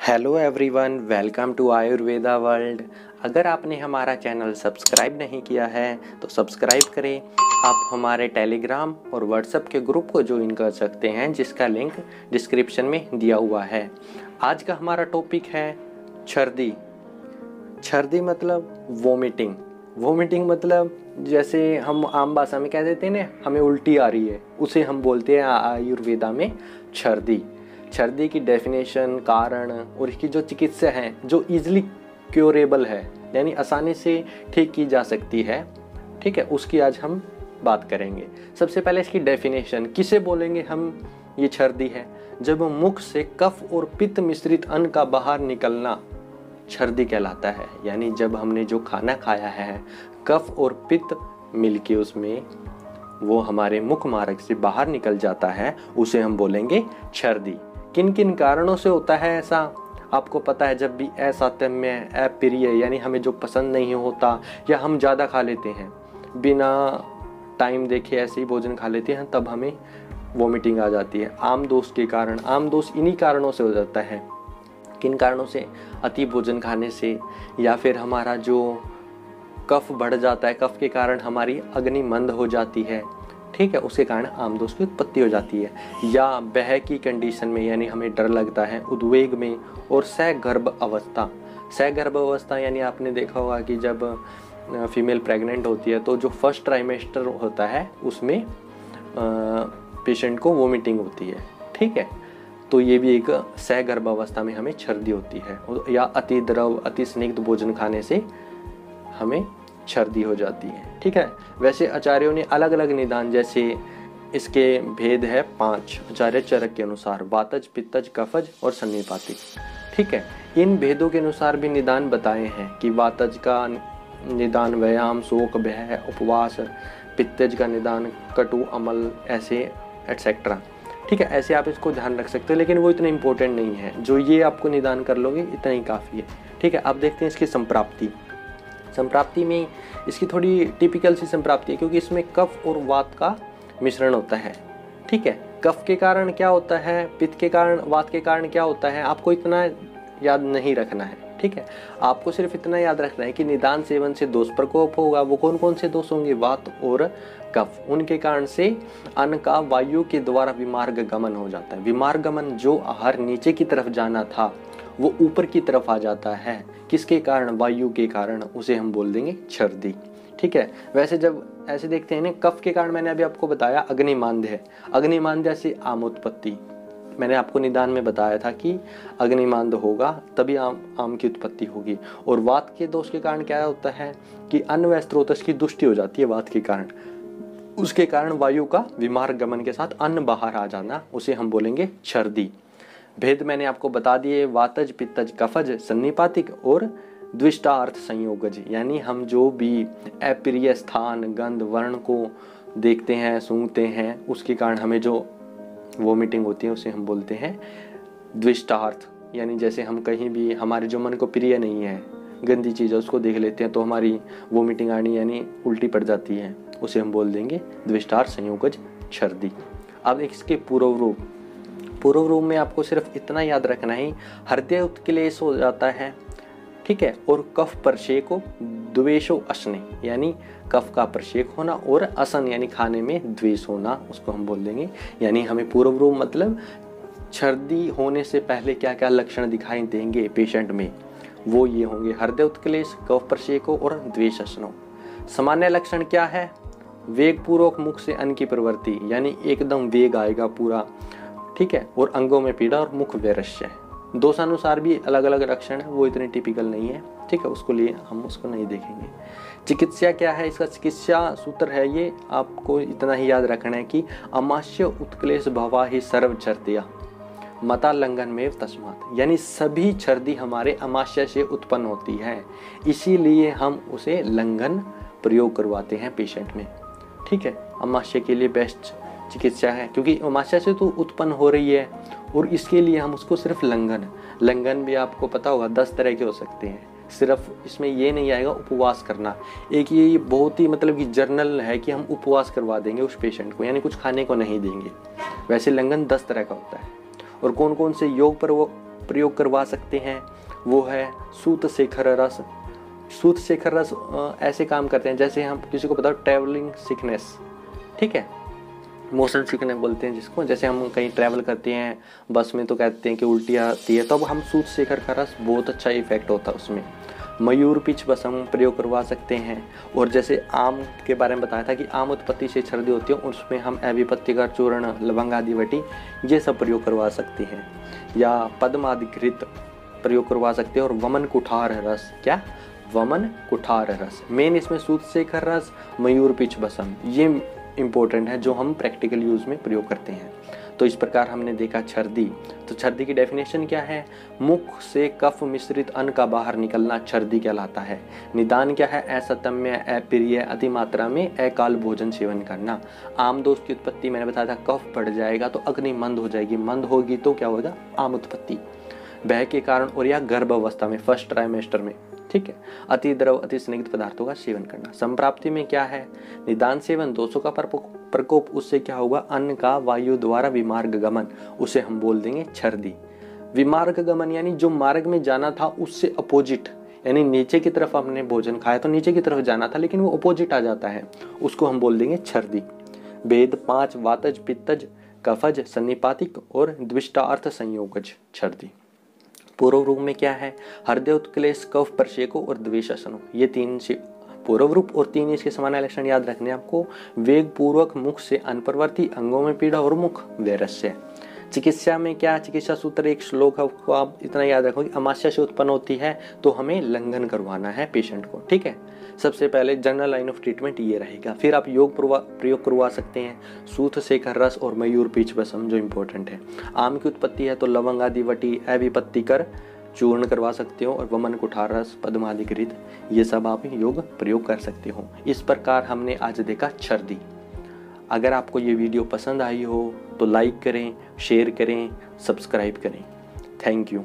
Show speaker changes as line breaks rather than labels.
Hello everyone, welcome to Ayurveda world. अगर आपने हमारा चैनल सब्सक्राइब नहीं किया है तो सब्सक्राइब करें। आप हमारे टेलीग्राम और व्हाट्सएप के ग्रुप को ज्वाइन कर सकते हैं, जिसका लिंक डिस्क्रिप्शन में दिया हुआ है। आज का हमारा टॉपिक है छर्दी। छर्दी मतलब वोमिटिंग। वोमिटिंग मतलब जैसे हम आम भाषा में कह देते हैं ना, हमें उल्टी आ रही है, उसे हम बोलते हैं आयुर्वेदा में छर्दी। छर्दी की डेफिनेशन, कारण और इसकी जो चिकित्सा है जो इजीली क्योरेबल है, यानी आसानी से ठीक की जा सकती है, ठीक है, उसकी आज हम बात करेंगे। सबसे पहले इसकी डेफिनेशन किसे बोलेंगे हम, ये छर्दी है जब मुख से कफ और पित्त मिश्रित अन्न का बाहर निकलना छर्दी कहलाता है। यानी जब हमने जो खाना खाया है, कफ और पित्त मिलके उसमें वो हमारे मुख मार्ग से बाहर निकल जाता है, उसे हम बोलेंगे छर्दी। किन किन कारणों से होता है ऐसा आपको पता है। जब भी असात्म्य, अप्रिय, यानी हमें जो पसंद नहीं होता या हम ज़्यादा खा लेते हैं, बिना टाइम देखे ऐसे ही भोजन खा लेते हैं, तब हमें वोमिटिंग आ जाती है। आम दोष के कारण, आम दोष इन्हीं कारणों से हो जाता है। किन कारणों से? अति भोजन खाने से, या फिर हमारा जो कफ बढ़ जाता है, कफ के कारण हमारी अग्नि मंद हो जाती है, ठीक है, उसके कारण आमदोष की उत्पत्ति हो जाती है। या बह की कंडीशन में, यानी हमें डर लगता है, उद्वेग में, और सहगर्भ अवस्था। सहगर्भ अवस्था यानी आपने देखा होगा कि जब फीमेल प्रेग्नेंट होती है तो जो फर्स्ट ट्राइमेस्टर होता है उसमें पेशेंट को वोमिटिंग होती है, ठीक है, तो ये भी एक सहगर्भ अवस्था में हमें छर्दी होती है। या अति द्रव, अति स्निग्ध भोजन खाने से हमें छर्दी हो जाती है, ठीक है। वैसे आचार्यों ने अलग अलग निदान, जैसे इसके भेद है 5 आचार्य चरक के अनुसार, वातज, पित्तज, कफज और सन्निपातिक, ठीक है। इन भेदों के अनुसार भी निदान बताए हैं कि वातज का निदान व्यायाम, शोक, भय, उपवास, पित्तज का निदान कटु, अमल, ऐसे एटसेट्रा, ठीक है। ऐसे आप इसको ध्यान रख सकते हो, लेकिन वो इतना इंपॉर्टेंट नहीं है। जो ये आपको निदान कर लोगे इतना ही काफ़ी है, ठीक है। अब देखते हैं इसकी संप्राप्ति। संप्राप्ति में इसकी थोड़ी टिपिकल सी संप्राप्ति है, क्योंकि इसमें कफ और वात का मिश्रण होता है, ठीक है। कफ के कारण क्या होता है, पित्त के कारण, वात के कारण क्या होता है, आपको इतना याद नहीं रखना है, ठीक है। आपको सिर्फ इतना याद रखना है कि निदान सेवन से दोष प्रकोप होगा। वो कौन कौन से दोष होंगे? वात और कफ। उनके कारण से अन्न का वायु के द्वारा विमार्ग गमन हो जाता है। विमार्ग गमन, जो आहार नीचे की तरफ जाना था वो ऊपर की तरफ आ जाता है। किसके कारण? वायु के कारण। उसे हम बोल देंगे छर्दी, ठीक है। वैसे जब ऐसे देखते हैं ना, कफ के कारण मैंने अभी आपको बताया अग्निमांद्य है। अग्निमांद्य से आम उत्पत्ति, मैंने आपको निदान में बताया था कि अग्निमांद्य होगा तभी आम की उत्पत्ति होगी। और वात के दोष के कारण क्या होता है कि अन्न व स्रोतस की दुष्टि हो जाती है वात के कारण। उसके कारण वायु का विमार्ग गमन के साथ अन्न बाहर आ जाना, उसे हम बोलेंगे छर्दी। भेद मैंने आपको बता दिए, वातज, पित्तज, कफज, सन्निपातिक और द्विष्टार्थ संयोगज। यानी हम जो भी अप्रिय स्थान, गंध, वर्ण को देखते हैं, सूंघते हैं, उसके कारण हमें जो वोमिटिंग होती है उसे हम बोलते हैं द्विष्टार्थ। यानी जैसे हम कहीं भी, हमारे जो मन को प्रिय नहीं है, गंदी चीज़ है, उसको देख लेते हैं तो हमारी वोमिटिंग आनी, यानी उल्टी पड़ जाती है, उसे हम बोल देंगे द्विष्टार्थ संयोगज छर्दी। अब इसके पूर्व रूप, पूर्व रूप में आपको सिर्फ इतना याद रखना है, हृदय उत्क्लेश हो जाता है, ठीक है, और कफ प्रशेको द्वेषो असने, यानी कफ का प्रशेक होना, और असन यानी खाने में द्वेष होना, उसको हम बोल देंगे। यानी हमें पूर्व रूप मतलब छर्दी होने से पहले क्या क्या लक्षण दिखाई देंगे पेशेंट में, वो ये होंगे: हृदय उत्क्लेश, कफ प्रशेको और द्वेष असनो। सामान्य लक्षण क्या है? वेग पूर्वक मुख से अन्न की प्रवृत्ति, यानी एकदम वेग आएगा पूरा, ठीक है, और अंगों में पीड़ा और मुख वैरस्य। दोषानुसार भी अलग अलग लक्षण है, वो इतने टिपिकल नहीं है, ठीक है, उसको लिए हम उसको नहीं देखेंगे। चिकित्सा क्या है? इसका चिकित्सा सूत्र है, ये आपको इतना ही याद रखना है कि अमाश्य उत्क्लेश भवा ही सर्व छर्दिया मता लंघन में तस्मात। यानी सभी छर्दी हमारे अमाशय से उत्पन्न होती है, इसीलिए हम उसे लंघन प्रयोग करवाते हैं पेशेंट में, ठीक है। अमाशय के लिए बेस्ट चिकित्सा है, क्योंकि अमाशय से तो उत्पन्न हो रही है, और इसके लिए हम उसको सिर्फ लंघन भी आपको पता होगा 10 तरह के हो सकते हैं। सिर्फ इसमें ये नहीं आएगा उपवास करना, एक ये बहुत ही मतलब कि जर्नल है कि हम उपवास करवा देंगे उस पेशेंट को, यानी कुछ खाने को नहीं देंगे। वैसे लंघन 10 तरह का होता है। और कौन कौन से योग प्रयोग करवा सकते हैं वो है सूत शेखर रस। सूत शेखर रस ऐसे काम करते हैं जैसे हम किसी को बताओ ट्रैवलिंग सिकनेस, ठीक है, मोशन सिकनेस बोलते हैं जिसको, जैसे हम कहीं ट्रैवल करते हैं बस में तो कहते हैं कि उल्टी आती है, तो अब हम सूत शेखर का रस बहुत अच्छा इफेक्ट होता है उसमें। मयूर पिच भस्म प्रयोग करवा सकते हैं। और जैसे आम के बारे में बताया था कि आम उत्पत्ति से सर्दी होती है, उसमें हम एविपत्ति का चूर्ण, लवंग आदि वटी ये सब प्रयोग करवा सकते हैं। या पद्माधिकृत प्रयोग करवा सकते हैं। और वमन कुठार रस, क्या वमन कुठार रस, मेन इसमें सूत शेखर रस, मयूर पिच भस्म, ये इम्पोर्टेंट है जो हम प्रैक्टिकल यूज में प्रयोग करते हैं। तो इस प्रकार हमने देखा छर्दी। तो छर्दी की डेफिनेशन क्या है? मुख से कफ मिश्रित अन्न का बाहर निकलना छर्दी कहलाता है। निदान क्या है? असतम्य, अप्रिय, अति मात्रा में अकाल भोजन सेवन करना। आम दोष की उत्पत्ति मैंने बताया था, कफ बढ़ जाएगा तो अग्नि मंद हो जाएगी, मंद होगी तो क्या होगा? आम उत्पत्ति। भय के कारण और या गर्भ अवस्था में, फर्स्ट ट्राइमेस्टर में, ठीक है। अति द्रव, अति स्निग्ध पदार्थों का सेवन करना। संप्राप्ति में क्या है? निदान सेवन, दोषों का प्रकोप, उससे क्या होगा? अन्न का वायु द्वारा विमार्ग गमन, उसे हम बोल देंगे छर्दी। विमार्ग गमन यानी जो मार्ग में जाना था उससे अपोजिट, यानी नीचे की तरफ हमने भोजन खाया तो नीचे की तरफ जाना था लेकिन वो अपोजिट आ जाता है, उसको हम बोल देंगे छर्दी। वेद 5 वातज, पित्तज, कफज, सन्निपातिक और द्विष्टार्थ संयोगज छर्दी। पूर्व रूप में क्या है? हृदय उत्क्लेश, कफ प्रशेको और द्वेषासनो, ये 3 से पूर्व रूप और 3 इसके समान लक्षण याद रखने आपको। वेग पूर्वक मुख से अनप्रवर्ती, अंगों में पीड़ा और मुख वैरस्य। चिकित्सा में क्या? चिकित्सा सूत्र एक श्लोक है, उसको आप इतना याद रखो कि अमाशय से उत्पन्न होती है तो हमें लंघन करवाना है पेशेंट को, ठीक है। सबसे पहले जनरल लाइन ऑफ ट्रीटमेंट ये रहेगा। फिर आप योग प्रयोग करवा सकते हैं, सूत शेखर रस और मयूर पिच भस्म जो इम्पोर्टेंट है। आम की उत्पत्ति है तो लवंग आदि वटी, अविपत्ति कर चूर्ण करवा सकते हो, और वमन कुठार रस, पद्माधिकृत, ये सब आप योग प्रयोग कर सकते हो। इस प्रकार हमने आज देखा छर्दी। अगर आपको ये वीडियो पसंद आई हो तो लाइक करें, शेयर करें, सब्सक्राइब करें। Thank you.